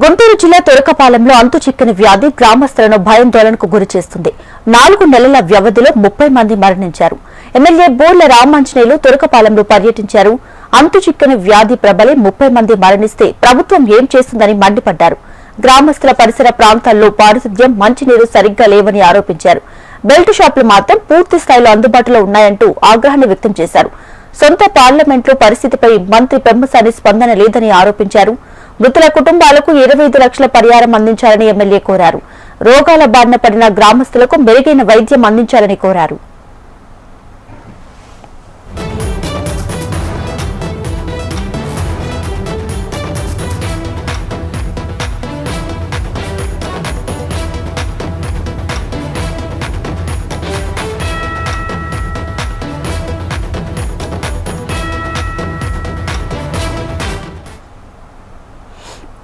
గుంటూరు జిల్లా తురకపాలెంలో అంతుచిక్కని వ్యాధి గ్రామస్తులను భయాందోళనకు గురిచేస్తుంది. 4 నెలల వ్యవధిలో 30 మంది మరణించారు. ఎమ్మెల్యే బోర్ల రామాంజనేయులు తురకపాలెంలో పర్యటించారు. అంతుచిక్కని వ్యాధి ప్రబలి 30 మంది మరణిస్తే ప్రభుత్వం ఏం చేస్తుందని మండిపడ్డారు. గ్రామస్తుల పరిసర ప్రాంతాల్లో పారిశుద్ధ్యం, మంచినీరు సరిగ్గా లేవని ఆరోపించారు. బెల్ట్ షాపులు మాత్రం పూర్తి స్థాయిలో అందుబాటులో ఉన్నాయంటూ ఆగ్రహాన్ని వ్యక్తం చేశారు. సొంత పార్లమెంట్లో పరిస్థితిపై మంత్రి పెమ్మసాని స్పందన లేదని ఆరోపించారు. మృతుల కుటుంబాలకు 25 లక్షల పరిహారం అందించాలని ఎమ్మెల్యే కోరారు. రోగాల బారిన పడిన గ్రామస్తులకు మెరుగైన వైద్యం అందించాలని కోరారు.